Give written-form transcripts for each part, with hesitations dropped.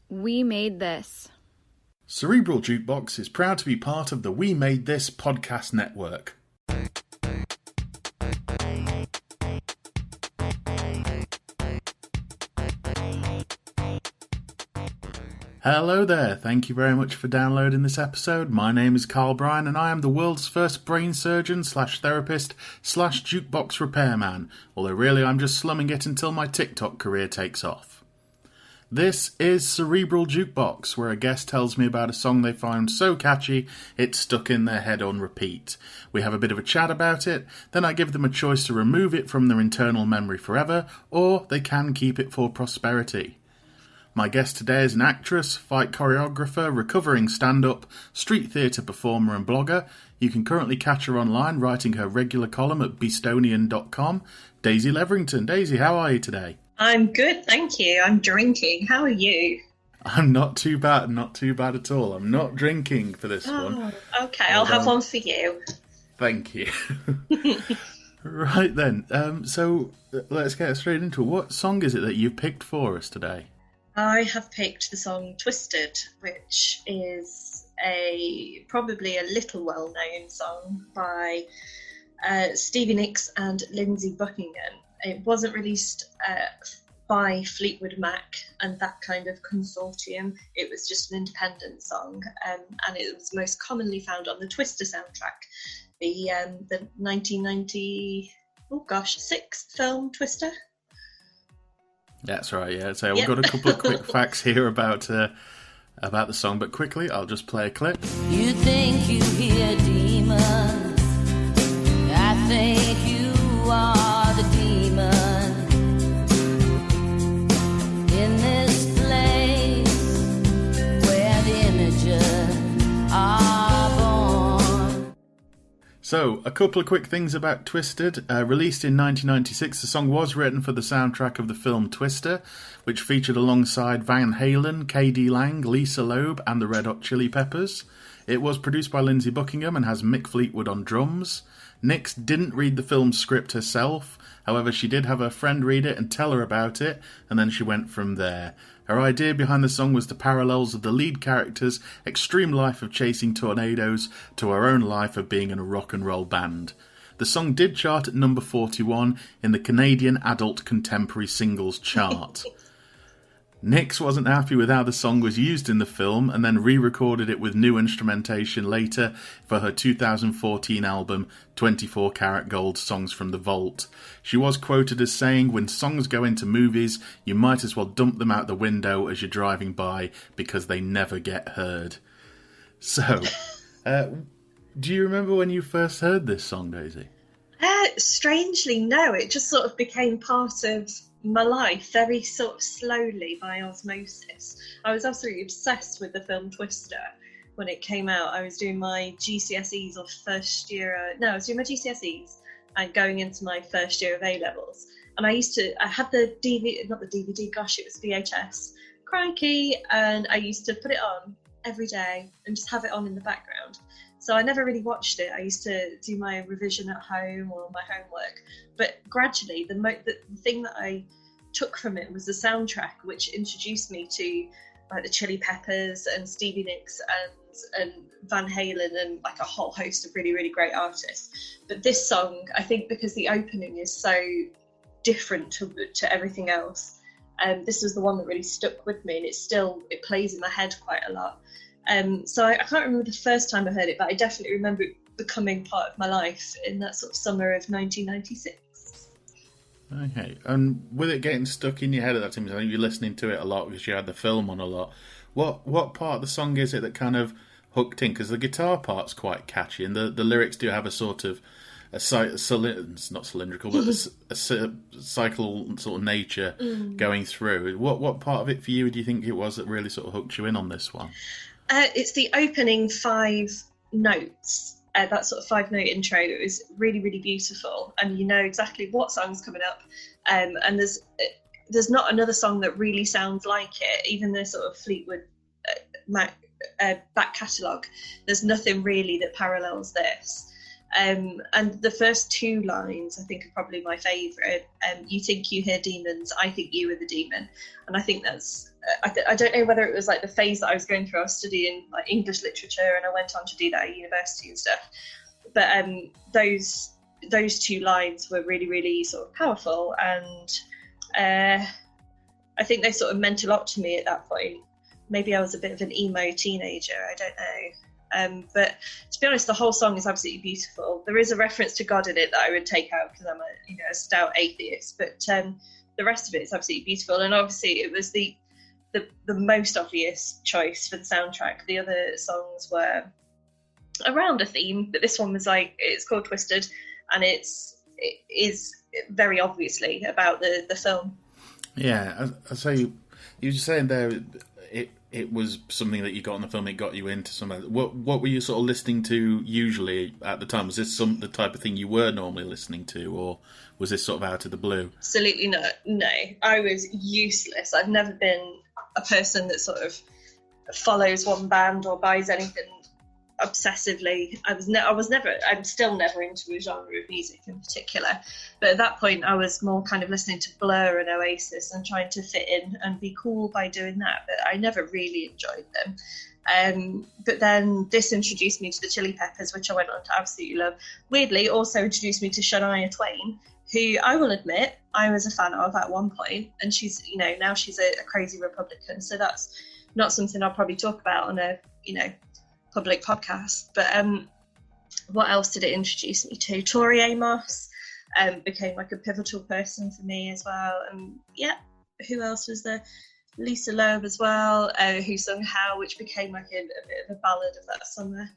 We Made This. Cerebral Jukebox is proud to be part of the We Made This podcast network. Hello there, thank you very much for downloading this episode. My name is Bryan and I am the world's first brain surgeon / therapist / jukebox repairman, although really I'm just slumming it until my TikTok career takes off. This is Cerebral Jukebox, where a guest tells me about a song they found so catchy it's stuck in their head on repeat. We have a bit of a chat about it, then I give them a choice to remove it from their internal memory forever, or they can keep it for prosperity. My guest today is an actress, fight choreographer, recovering stand-up, street theatre performer and blogger. You can currently catch her online writing her regular column at beastonian.com. Daisy Leveringon. Daisy, how are you today? I'm good, thank you. I'm drinking. How are you? I'm not too bad at all. I'm not drinking for this one. Okay, I'll have one for you. Thank you. Right then, so let's get straight into it. What song is it that you picked for us today? I have picked the song Twisted, which is probably a little well-known song by Stevie Nicks and Lindsey Buckingham. It wasn't released by Fleetwood Mac and that kind of consortium. It was just an independent song, and it was most commonly found on the Twister soundtrack, the 1996 film Twister. That's right, yeah. So we've got a couple of quick facts here about the song, but quickly I'll just play a clip. You think you hear demons, I think you are the demon in this place where the images are born. So, a couple of quick things about Twisted. Released in 1996, the song was written for the soundtrack of the film Twister, which featured alongside Van Halen, K.D. Lang, Lisa Loeb and the Red Hot Chili Peppers. It was produced by Lindsey Buckingham and has Mick Fleetwood on drums. Nicks didn't read the film's script herself, however she did have her friend read it and tell her about it, and then she went from there. Her idea behind the song was the parallels of the lead character's extreme life of chasing tornadoes to her own life of being in a rock and roll band. The song did chart at number 41 in the Canadian Adult Contemporary Singles chart. Nicks wasn't happy with how the song was used in the film and then re-recorded it with new instrumentation later for her 2014 album 24 Karat Gold Songs from the Vault. She was quoted as saying, "When songs go into movies, you might as well dump them out the window as you're driving by because they never get heard." So, do you remember when you first heard this song, Daisy? Strangely, no. It just sort of became part of my life very sort of slowly by osmosis. I was absolutely obsessed with the film Twister when it came out. I was doing my GCSEs or first year. I was doing my GCSEs and going into my first year of A-levels. And I had the DVD, not the DVD, gosh, it was VHS. Crikey. And I used to put it on every day and just have it on in the background. So I never really watched it. I used to do my revision at home or my homework. But gradually, the thing that I took from it was the soundtrack, which introduced me to like the Chili Peppers and Stevie Nicks and Van Halen and like a whole host of really, really great artists. But this song, I think because the opening is so different to everything else, this was the one that really stuck with me, and it plays in my head quite a lot. So I can't remember the first time I heard it, but I definitely remember it becoming part of my life in that sort of summer of 1996. Okay, and with it getting stuck in your head at that time, I think you're listening to it a lot because you had the film on a lot. What part of the song is it that kind of hooked in? Because the guitar part's quite catchy, and the lyrics do have a sort of not cylindrical, but a cycle sort of nature going through. What part of it for you do you think it was that really sort of hooked you in on this one? It's the opening 5 notes. That sort of 5-note intro. It was really, really beautiful, and you know exactly what song's coming up. And there's not another song that really sounds like it. Even the sort of Fleetwood Mac back catalogue, there's nothing really that parallels this. And the first two lines, I think, are probably my favourite. You think you hear demons, I think you are the demon. And I think that's, I don't know whether it was like the phase that I was going through. I was studying like English literature, and I went on to do that at university and stuff. But those two lines were really, really sort of powerful, and I think they sort of meant a lot to me at that point. Maybe I was a bit of an emo teenager, I don't know. But to be honest, the whole song is absolutely beautiful. There is a reference to God in it that I would take out because I'm a stout atheist, but the rest of it is absolutely beautiful. And obviously it was the most obvious choice for the soundtrack. The other songs were around a theme, but this one was like, it's called Twisted, and it is very obviously about the film. Yeah, so you were just saying there, it was something that you got in the film. It got you into something. What were you sort of listening to usually at the time? Was this the type of thing you were normally listening to, or was this sort of out of the blue? Absolutely not. No, I was useless. I've never been a person that sort of follows one band or buys anything obsessively. I'm still never into a genre of music in particular, but at that point I was more kind of listening to Blur and Oasis and trying to fit in and be cool by doing that, but I never really enjoyed them. But then this introduced me to the Chili Peppers, which I went on to absolutely love. Weirdly also introduced me to Shania Twain, who I will admit I was a fan of at one point, and she's now she's a crazy Republican, so that's not something I'll probably talk about on a public podcast. But what else did it introduce me to? Tori Amos became like a pivotal person for me as well. And who else was there? Lisa Loeb as well, who sung How, which became like a bit of a ballad of that summer.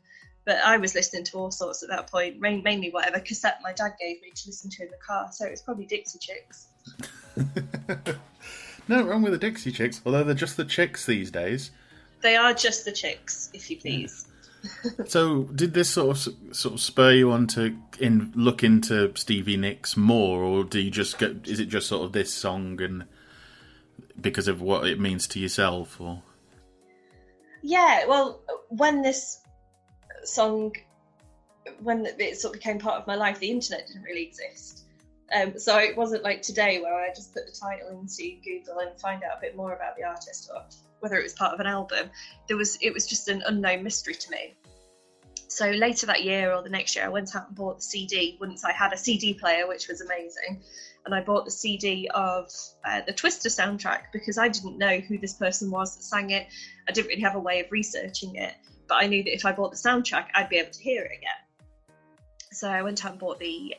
But I was listening to all sorts at that point, mainly whatever cassette my dad gave me to listen to in the car, so it was probably Dixie Chicks. No wrong with the Dixie Chicks, although they're just the Chicks these days. They are just the Chicks, if you please. So did this sort of spur you on to look into Stevie Nicks more, or do you just is it just sort of this song and because of what it means to yourself? Or yeah, well, when this song, when it sort of became part of my life, the internet didn't really exist. So it wasn't like today where I just put the title into Google and find out a bit more about the artist or whether it was part of an album. It was just an unknown mystery to me. So later that year or the next year, I went out and bought the CD once I had a CD player, which was amazing. And I bought the CD of the Twister soundtrack because I didn't know who this person was that sang it. I didn't really have a way of researching it, but I knew that if I bought the soundtrack, I'd be able to hear it again. So I went out and bought the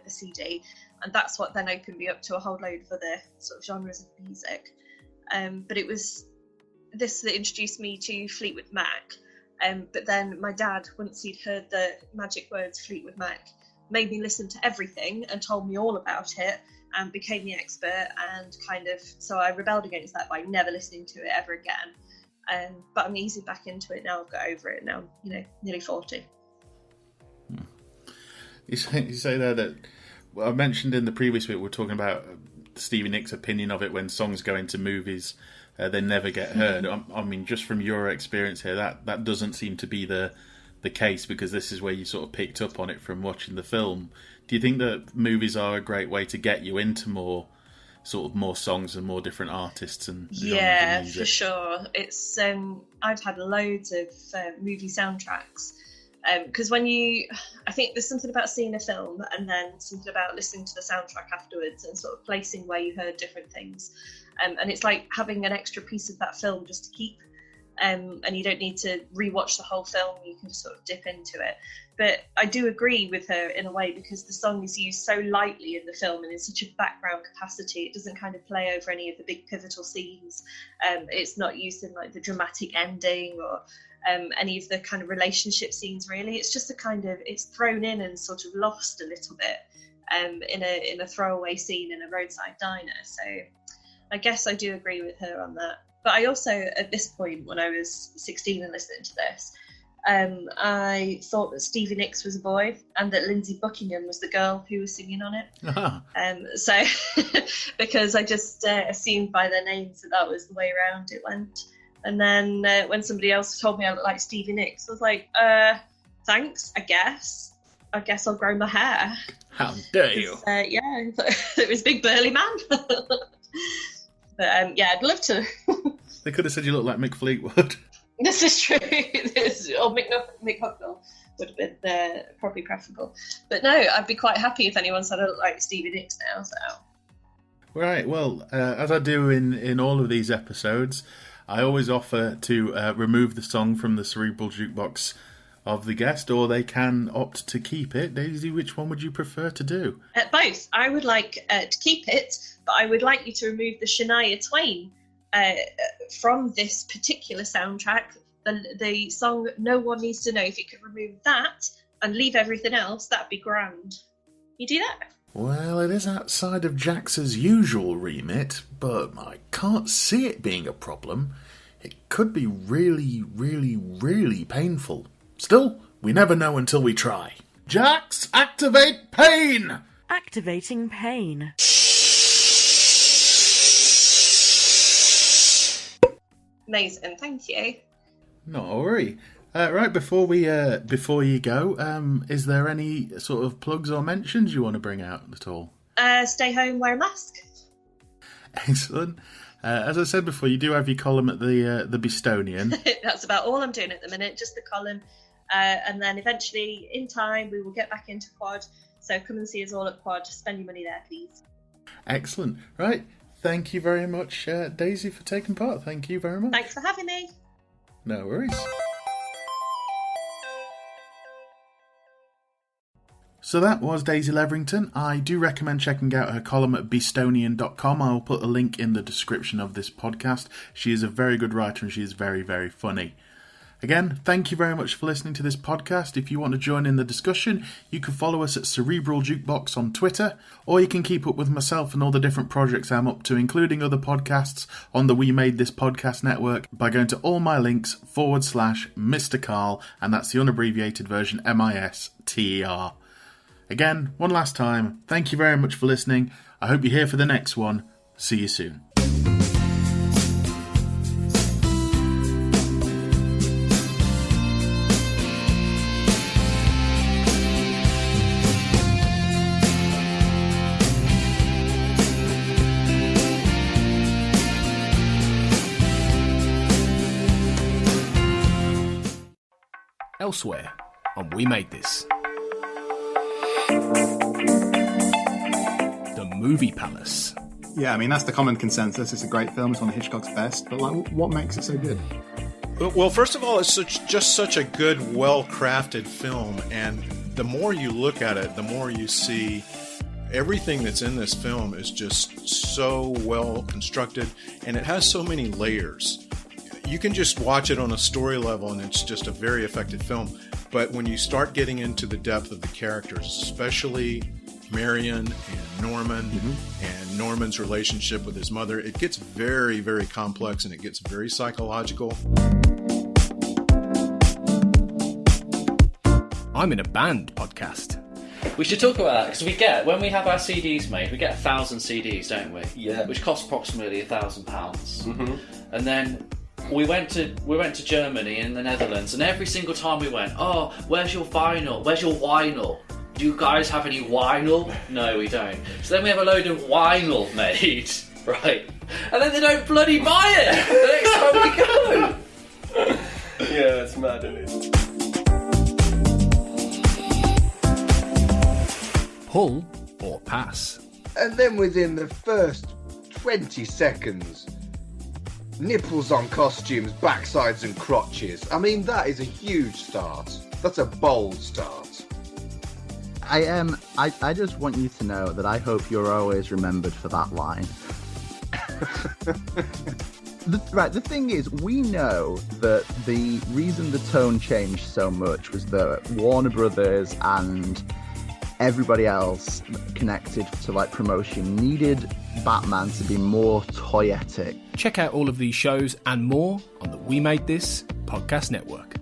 CD, and that's what then opened me up to a whole load of other sort of genres of music. But it was this that introduced me to Fleetwood Mac. But then my dad, once he'd heard the magic words Fleetwood Mac, made me listen to everything and told me all about it and became the expert, and so I rebelled against that by never listening to it ever again. But I'm easy back into it now. I've got over it now, nearly 40. You say there that, well, I mentioned in the previous week, we're talking about Stevie Nicks' opinion of it when songs go into movies, they never get heard. I mean, just from your experience here, that doesn't seem to be the case, because this is where you sort of picked up on it from watching the film. Do you think that movies are a great way to get you into more songs and more different artists and yeah, for sure? It's I've had loads of movie soundtracks. Because I think there's something about seeing a film and then something about listening to the soundtrack afterwards and sort of placing where you heard different things. And it's like having an extra piece of that film just to keep. And you don't need to rewatch the whole film, you can just sort of dip into it. But I do agree with her in a way, because the song is used so lightly in the film and in such a background capacity. It doesn't kind of play over any of the big pivotal scenes. It's not used in like the dramatic ending or any of the kind of relationship scenes, really. It's just it's thrown in and sort of lost a little bit in a throwaway scene in a roadside diner. So I guess I do agree with her on that. But I also, at this point, when I was 16 and listening to this, I thought that Stevie Nicks was a boy and that Lindsey Buckingham was the girl who was singing on it. So because I just assumed by their names that was the way around it went. And then when somebody else told me I looked like Stevie Nicks, I was like, thanks, I guess. I guess I'll grow my hair. How dare you? Yeah, it was big burly man. But yeah, I'd love to. They could have said you look like Mick Fleetwood. This is true. Or Mick Hucknall would have been probably preferable. But no, I'd be quite happy if anyone said I look like Stevie Nicks now. So. Right, well, as I do in all of these episodes, I always offer to remove the song from the Cerebral Jukebox of the guest, or they can opt to keep it. Daisy, which one would you prefer to do? Both. I would like to keep it, but I would like you to remove the Shania Twain from this particular soundtrack. The song No One Needs to Know. If you could remove that and leave everything else, that'd be grand. You do that? Well, it is outside of J.A.X's usual remit, but I can't see it being a problem. It could be really, really, really painful. Still, we never know until we try. J.A.X, activate pain! Activating pain. Amazing, thank you. Not a worry. Right, before you go, is there any sort of plugs or mentions you want to bring out at all? Stay home, wear a mask. Excellent. As I said before, you do have your column at the Bistonian. That's about all I'm doing at the minute, just the column. And then eventually, in time, we will get back into Quad. So come and see us all at Quad. Spend your money there, please. Excellent. Right. Thank you very much, Daisy, for taking part. Thank you very much. Thanks for having me. No worries. So that was Daisy Leveringon. I do recommend checking out her column at Bistonian.com. I will put a link in the description of this podcast. She is a very good writer and she is very, very funny. Again, thank you very much for listening to this podcast. If you want to join in the discussion, you can follow us at Cerebral Jukebox on Twitter, or you can keep up with myself and all the different projects I'm up to, including other podcasts on the We Made This Podcast network, by going to all my links /Mr. Carl, and that's the unabbreviated version, MISTER. Again, one last time, thank you very much for listening. I hope you're here for the next one. See you soon. Elsewhere on We Made This. The Movie Palace. Yeah, I mean, that's the common consensus. It's a great film. It's one of Hitchcock's best. But like, what makes it so good? Well, first of all, it's just such a good, well-crafted film. And the more you look at it, the more you see everything that's in this film is just so well constructed. And it has so many layers. You can just watch it on a story level and it's just a very effective film. But when you start getting into the depth of the characters, especially Marion and Norman and Norman's relationship with his mother, it gets very, very complex and it gets very psychological. I'm in a band podcast. We should talk about that because when we have our CDs made, we get 1,000 CDs, don't we? Yeah. Which costs approximately £1,000. And then we went to Germany and the Netherlands, and every single time we went, oh, where's your vinyl? Where's your vinyl? Do you guys have any vinyl? No, we don't. So then we have a load of vinyl made, right? And then they don't bloody buy it the next time we go. Yeah, that's mad, isn't it? Pull or pass. And then within the first 20 seconds, nipples on costumes, backsides and crotches. I mean, that is a huge start. That's a bold start. I just want you to know that I hope you're always remembered for that line. The thing is, we know that the reason the tone changed so much was that Warner Brothers and everybody else connected to promotion needed Batman to be more toyetic. Check out all of these shows and more on the We Made This Podcast Network.